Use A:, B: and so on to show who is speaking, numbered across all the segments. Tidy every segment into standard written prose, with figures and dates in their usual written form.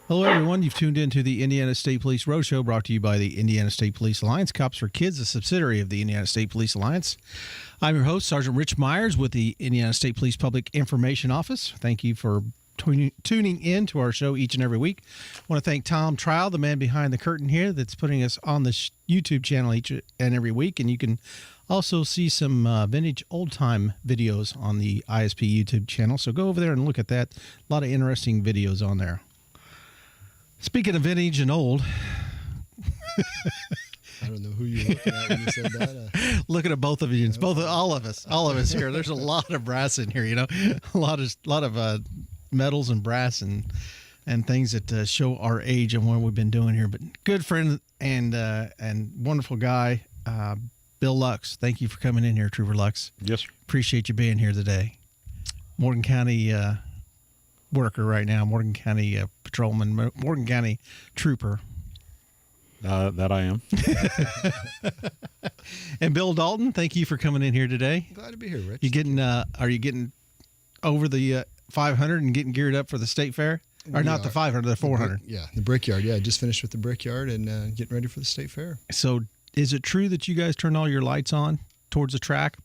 A: Hello, everyone. You've tuned into the Indiana State Police Roadshow, brought to you by the Indiana State Police Alliance. Cops for Kids, a subsidiary of the Indiana State Police Alliance. I'm your host, Sergeant Rich Myers with the Indiana State Police Public Information Office. Thank you for tuning in to our show each and every week. I want to thank Tom Trial, the man behind the curtain here, that's putting us on this YouTube channel each and every week. And you can also see some vintage old-time videos on the ISP YouTube channel. So go over there and look at that. A lot of interesting videos on there. Speaking of vintage and old,
B: I don't know who you're looking at when you said that.
A: Looking at both of you, all of us here. There's a lot of brass in here, a lot of metals and brass and things that show our age and what we've been doing here. But good friend and wonderful guy, Bill Lux. Thank you for coming in here, Trooper Lux.
C: Yes, sir.
A: Appreciate you being here today. Morgan County worker right now, Morgan County patrolman, Morgan County trooper.
C: That I am.
A: And Bill Dalton, thank you for coming in here today.
B: Glad to be here, Rich.
A: Are you getting over the 500 and getting geared up for the state fair? Or not the 500, the 400?
B: The Brickyard. Yeah, I just finished with the Brickyard and getting ready for the state fair.
A: So is it true that you guys turn all your lights on towards the track?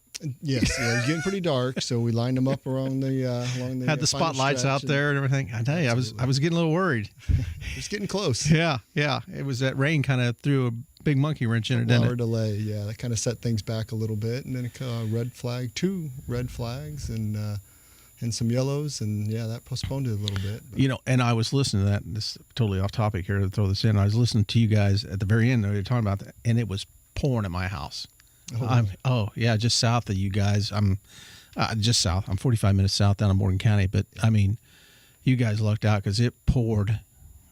B: Yes, yeah, it's getting pretty dark, so we lined them up along the
A: had the spotlights out there and everything. I tell you, I was getting a little worried.
B: It's getting close.
A: Yeah. It was that rain kind of threw a big monkey wrench in it, didn't it?
B: Delay, yeah, that kind of set things back a little bit, and then two red flags, and some yellows, and yeah, that postponed it a little bit. But.
A: And I was listening to that. This is totally off topic here to throw this in. I was listening to you guys at the very end. They were talking about that, and it was pouring at my house. Just south of you guys. I'm just south. I'm 45 minutes south down in Morgan County. But, I mean, you guys lucked out because it poured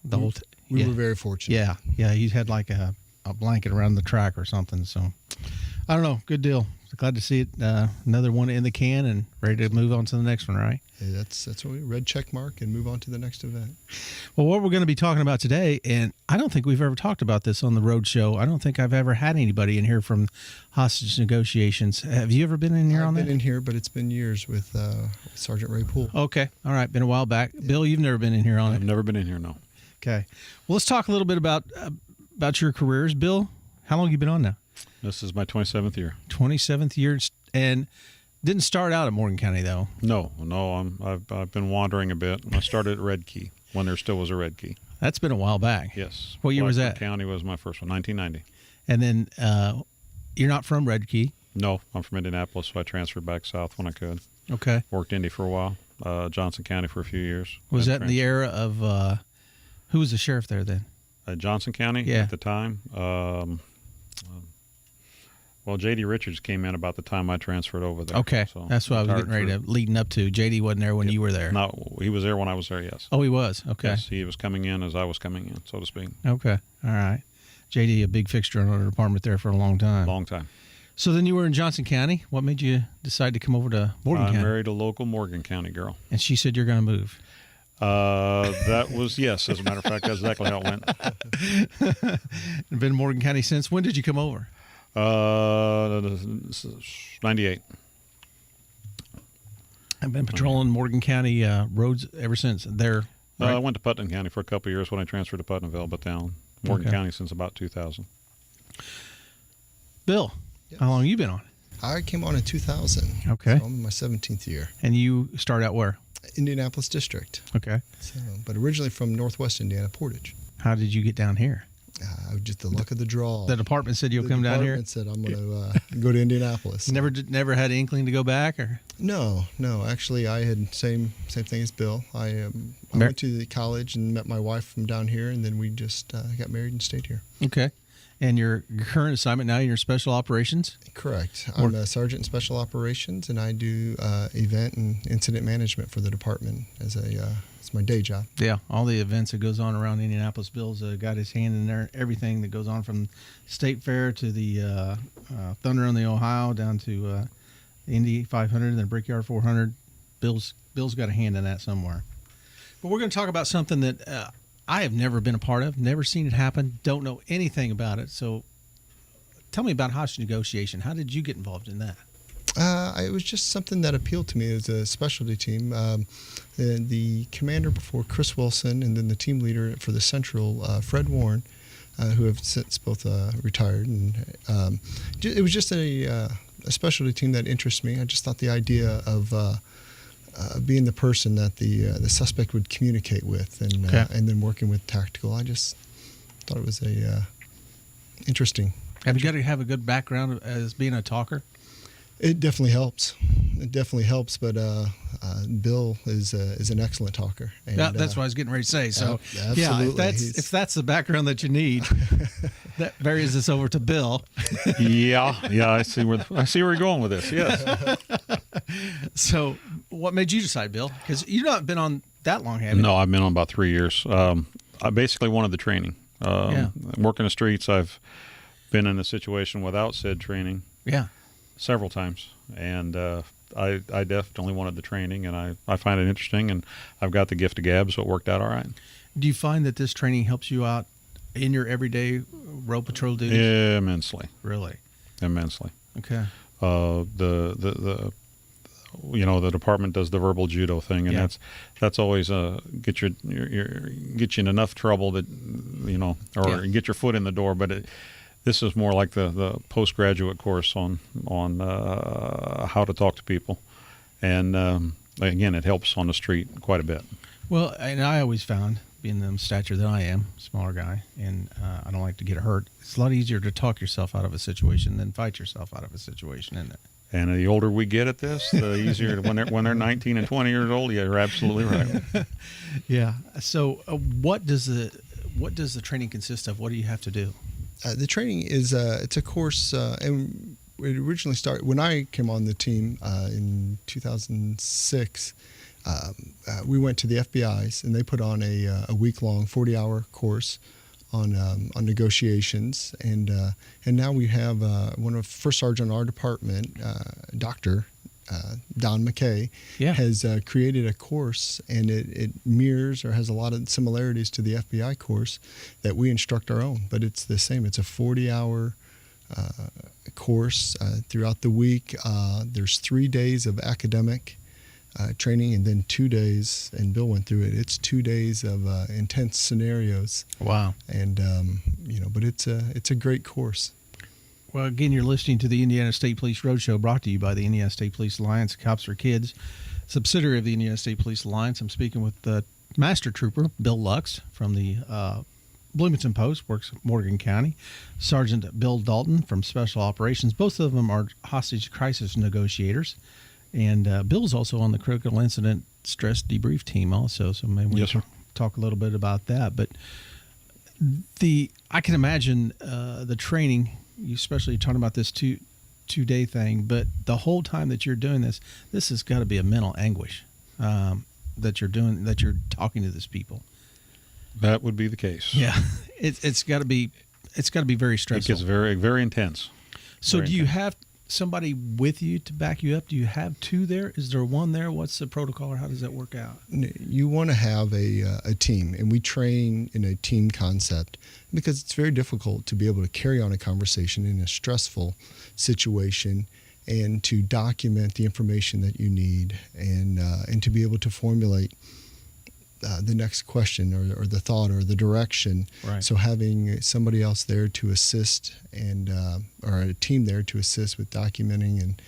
A: the whole time.
B: We were very fortunate.
A: Yeah. You had like a blanket around the track or something. So, I don't know. Good deal. Glad to see it. Another one in the can and ready to move on to the next one, right?
B: Yeah, that's what we red check mark and move on to the next event.
A: Well, what we're going to be talking about today, and I don't think we've ever talked about this on the road show. I don't think I've ever had anybody in here from hostage negotiations. Have you ever been in here on that?
B: I've been in here, but it's been years with Sergeant Ray Poole.
A: Okay. All right. Been a while back. Yeah. Bill, you've never been in here on it?
C: I've never been in here, no.
A: Okay. Well, let's talk a little bit about your careers. Bill, how long have you been on now?
C: This is my 27th year.
A: 27th year, and didn't start out at Morgan County, though.
C: No. I've been wandering a bit. I started at Red Key when there still was a Red Key.
A: That's been a while back.
C: Yes.
A: What year was that?
C: County was my first one, 1990.
A: And then you're not from Red Key?
C: No, I'm from Indianapolis, so I transferred back south when I could.
A: Okay.
C: Worked Indy for a while, Johnson County for a few years.
A: Was that in the era of who was the sheriff there then?
C: Johnson County at the time. Well, J.D. Richards came in about the time I transferred over there.
A: Okay,
C: so
A: that's what I was getting ready to leading up to. J.D. wasn't there when you were there.
C: No, he was there when I was there, yes.
A: Oh, he was? Okay.
C: Yes, he was coming in as I was coming in, so to speak.
A: Okay, all right. J.D., a big fixture in our department there for a long time.
C: Long time.
A: So then you were in Johnson County. What made you decide to come over to Morgan County?
C: I married a local Morgan County girl.
A: And she said you're going to move.
C: That was, yes, as a matter of fact, that's exactly how it went.
A: Been in Morgan County since. When did you come over?
C: 98.
A: I've been patrolling Morgan County roads ever since. There, right?
C: I went to Putnam County for a couple of years when I transferred to Putnamville, but down Morgan County since about 2000.
A: Bill,
B: yes.
A: How long have you been on?
B: I came on in 2000.
A: Okay.
B: So I'm in my 17th year.
A: And you start out where?
B: Indianapolis District.
A: Okay.
B: So, but originally from Northwest Indiana, Portage.
A: How did you get down here?
B: Just the luck of the draw.
A: The department said you'll come down here?
B: The department said I'm going to go to Indianapolis.
A: Never had an inkling to go back? Or?
B: No. Actually, I had same thing as Bill. I went to the college and met my wife from down here, and then we just got married and stayed here.
A: Okay. And your current assignment now, you're Special Operations?
B: Correct. I'm a sergeant in Special Operations, and I do event and incident management for the department as it's my day job.
A: Yeah, all the events that goes on around Indianapolis. Bill's got his hand in there. Everything that goes on from State Fair to the Thunder on the Ohio down to the Indy 500 and the Brickyard 400. Bill's got a hand in that somewhere. But we're going to talk about something that I have never been a part of, never seen it happen, don't know anything about it. So tell me about hostage negotiation. How did you get involved in that?
B: It was just something that appealed to me as a specialty team. The commander before, Chris Wilson, and then the team leader for the Central, Fred Warren, who have since both retired. And it was just a specialty team that interests me. I just thought the idea of being the person that the suspect would communicate with, and then working with tactical, I just thought it was interesting.
A: Have you got to have a good background as being a talker?
B: It definitely helps. But Bill is an excellent talker. And,
A: that's what I was getting ready to say. So,
B: absolutely.
A: if that's the background that you need, that varies this over to Bill.
C: Yeah, I see where you're going with this. Yes.
A: So, what made you decide, Bill? Because you've not been on that long, have you?
C: No, I've been on about 3 years. I basically wanted the training. Working the streets, I've been in a situation without said training.
A: Yeah.
C: Several times, and I definitely wanted the training, and I find it interesting, and I've got the gift of gab, so it worked out all right.
A: Do you find that this training helps you out in your everyday road patrol duties?
C: Immensely.
A: Really?
C: Immensely.
A: Okay.
C: The department does the verbal judo thing, and that's always get you in enough trouble that get your foot in the door, but this is more like the postgraduate course on how to talk to people, and again, it helps on the street quite a bit.
A: Well, and I always found, being the stature that I am, smaller guy, and I don't like to get hurt, it's a lot easier to talk yourself out of a situation than fight yourself out of a situation, isn't it?
C: And the older we get at this, the easier when they're 19 and 20 years old. Yeah, you're absolutely right.
A: Yeah. So, what does the training consist of? What do you have to do?
B: The training is it's a course, and it originally started when I came on the team in 2006. We went to the FBI's, and they put on a week-long 40-hour course on negotiations, and now we have one of first sergeant in our department, Dr. Don McKay, has created a course, and it mirrors or has a lot of similarities to the FBI course that we instruct our own, but it's the same. It's a 40-hour course throughout the week. There's 3 days of academic training, and then 2 days, and Bill went through it. It's 2 days of intense scenarios.
A: Wow!
B: And but it's a great course.
A: Well, again, you're listening to the Indiana State Police Roadshow, brought to you by the Indiana State Police Alliance, Cops for Kids, subsidiary of the Indiana State Police Alliance. I'm speaking with Master Trooper Bill Lux from the Bloomington Post, works Morgan County, Sergeant Bill Dalton from Special Operations. Both of them are hostage crisis negotiators. And Bill's also on the critical incident stress debrief team also, so maybe we can talk a little bit about that. But I can imagine the training, you especially talking about this two-day thing, but the whole time that you're doing this has got to be a mental anguish that you're talking to these people.
C: That would be the case.
A: Yeah, it's got to be very stressful.
C: It gets very, very intense.
A: So do you have somebody with you to back you up? Do you have two there? Is there one there? What's the protocol, or how does that work out?
B: You want to have a team, and we train in a team concept because it's very difficult to be able to carry on a conversation in a stressful situation and to document the information that you need and to be able to formulate the next question or the thought or the direction.
A: Right. So
B: having somebody else there to assist and or a team there to assist with documenting and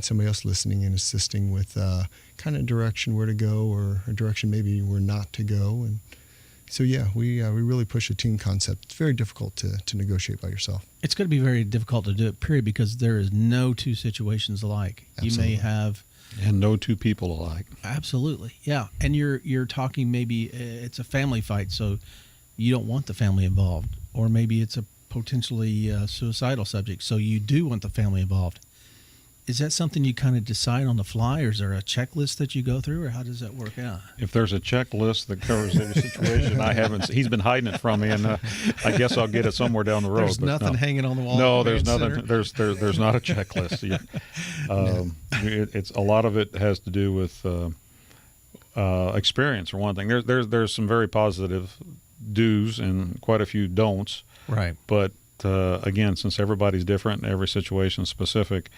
B: somebody else listening and assisting with kind of direction where to go or a direction maybe where not to go. And so, we really push a team concept. It's very difficult to negotiate by yourself.
A: It's going to be very difficult to do it, period, because there is no two situations alike.
B: Absolutely.
A: You may have...
C: And no two people alike.
A: Absolutely, yeah. And you're talking maybe it's a family fight, so you don't want the family involved. Or maybe it's a potentially suicidal subject, so you do want the family involved. Is that something you kind of decide on the fly, or is there a checklist that you go through, or how does that work out?
C: If there's a checklist that covers every situation, I haven't. He's been hiding it from me, and I guess I'll get it somewhere down the road.
A: There's nothing hanging on the wall.
C: No, there's nothing. There's not a checklist. It's a lot of it has to do with experience, for one thing. There's some very positive do's and quite a few don'ts.
A: Right.
C: But again, since everybody's different, every situation is specific.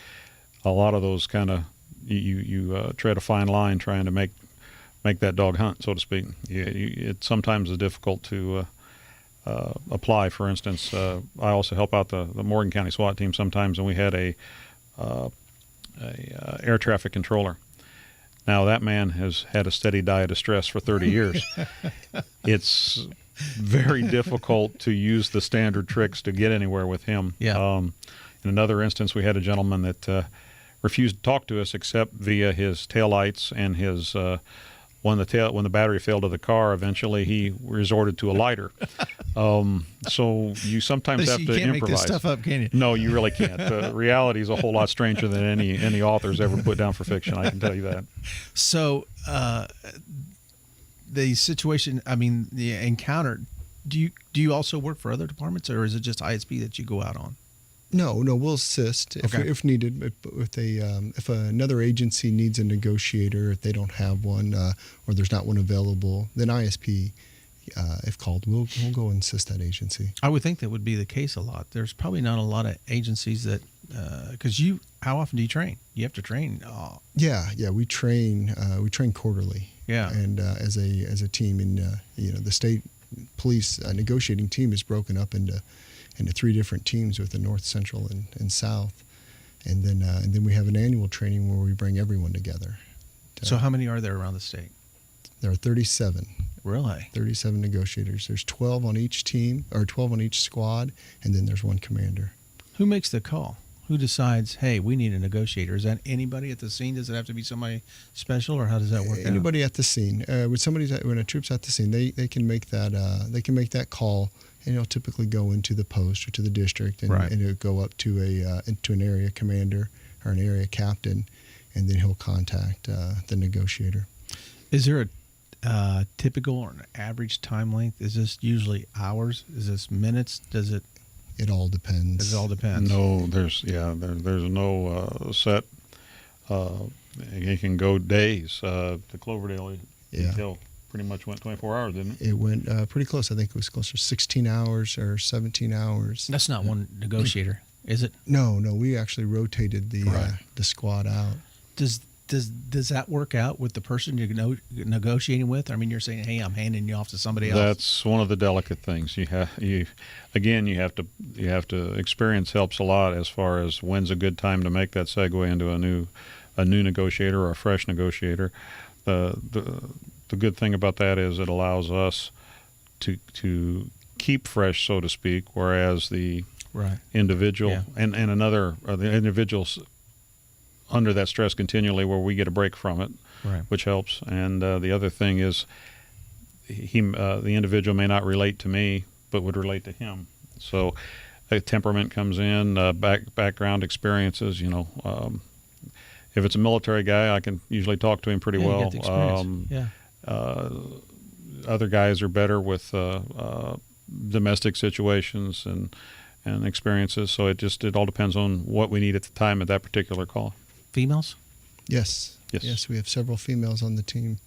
C: a lot of those kind of you tread a fine line trying to make that dog hunt, so to speak. It sometimes is difficult to apply. For instance, I also help out the Morgan County SWAT team sometimes, and we had a air traffic controller. Now that man has had a steady diet of stress for 30 years. It's very difficult to use the standard tricks to get anywhere with him.
A: Yeah.
C: In another instance, we had a gentleman that refused to talk to us except via his taillights and his when the battery failed of the car. Eventually, he resorted to a lighter. So you sometimes have to improvise.
A: You can't make this stuff up, can you?
C: No, you really can't. Reality is a whole lot stranger than any author's ever put down for fiction. I can tell you that.
A: So the situation, the encounter. Do you also work for other departments, or is it just ISP that you go out on?
B: No, we'll assist if needed. If another agency needs a negotiator, if they don't have one, or there's not one available, then ISP, if called, we'll go and assist that agency.
A: I would think that would be the case a lot. There's probably not a lot of agencies that, because how often do you train? You have to train.
B: Yeah, we train quarterly.
A: Yeah,
B: and as a team, and the state police negotiating team is broken up into 3 different teams with the North, Central, and South, and then we have an annual training where we bring everyone together.
A: So how many are there around the state?
B: There are 37.
A: Really?
B: 37 negotiators. There's 12 on each team, or 12 on each squad, and then there's one commander.
A: Who makes the call? Who decides, hey, we need a negotiator? Is that anybody at the scene? Does it have to be somebody special, or how does that work?
B: Anybody at the scene. When a troop's at the scene, they can make that call. And it'll typically go into the post or to the district, and it'll go up to into an area commander or an area captain, and then he'll contact the negotiator.
A: Is there a typical or an average time length? Is this usually hours? Is this minutes? Does it?
B: It all depends.
A: It all depends.
C: No, there's no set. It can go days. The Cloverdale detail pretty much went 24 hours, didn't it?
B: It went pretty close. I think it was closer to 16 hours or 17 hours.
A: That's not one negotiator, is it?
B: No. We actually rotated the squad out.
A: Does that work out with the person you're negotiating with? I mean, you're saying, hey, I'm handing you off to somebody else. That's
C: one of the delicate things. You have to experience helps a lot as far as when's a good time to make that segue into a new negotiator or a fresh negotiator. The good thing about that is it allows us to keep fresh, so to speak, whereas the individual and the individuals under that stress continually, where we get a break from it, which helps. And the other thing is the individual may not relate to me, but would relate to him. So temperament comes in, background experiences, if it's a military guy, I can usually talk to him pretty well.
A: You get the experience.
C: Other guys are better with domestic situations and experiences. So it all depends on what we need at the time of that particular call.
A: Females?
B: Yes. We have several females on the team.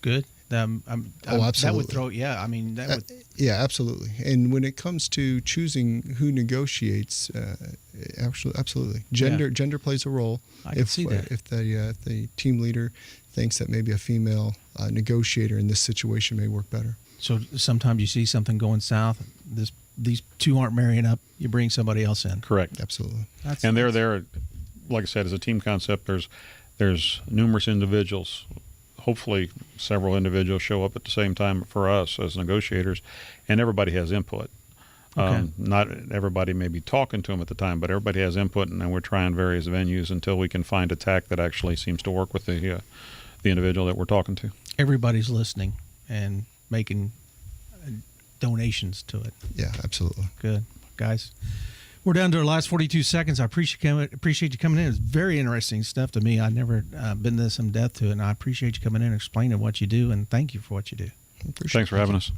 A: Good.
B: Absolutely.
A: That would throw. Yeah, I mean that would.
B: Yeah, absolutely. And when it comes to choosing who negotiates, absolutely, gender plays a role.
A: I can see that.
B: If the team leader thinks that maybe a female negotiator in this situation may work better.
A: So sometimes you see something going south. These two aren't marrying up. You bring somebody else in.
B: Correct. Absolutely.
C: And they're there, like I said, as a team concept. There's numerous individuals. Hopefully several individuals show up at the same time for us as negotiators, and everybody has input.
A: Okay.
C: Not everybody may be talking to them at the time, but everybody has input, and then we're trying various venues until we can find a tack that actually seems to work with the individual that we're talking to.
A: Everybody's listening and making donations to it.
B: Yeah, absolutely.
A: Good. Guys, we're down to our last 42 seconds. I appreciate you coming in. It's very interesting stuff to me. I've never been this in depth to it, and I appreciate you coming in and explaining what you do, and thank you for what you do.
C: Thanks for having us.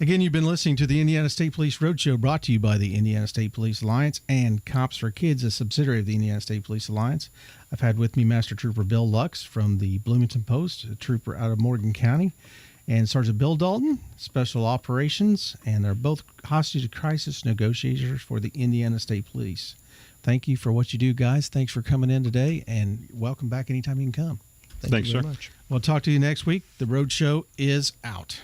A: Again, you've been listening to the Indiana State Police Roadshow, brought to you by the Indiana State Police Alliance and Cops for Kids, a subsidiary of the Indiana State Police Alliance. I've had with me Master Trooper Bill Lux from the Bloomington Post, a trooper out of Morgan County, and Sergeant Bill Dalton, Special Operations, and they're both hostage crisis negotiators for the Indiana State Police. Thank you for what you do, guys. Thanks for coming in today, and welcome back anytime you can come.
B: Thank
C: Thanks,
B: you very
C: sir.
B: much.
A: We'll talk to you next week. The Roadshow is out.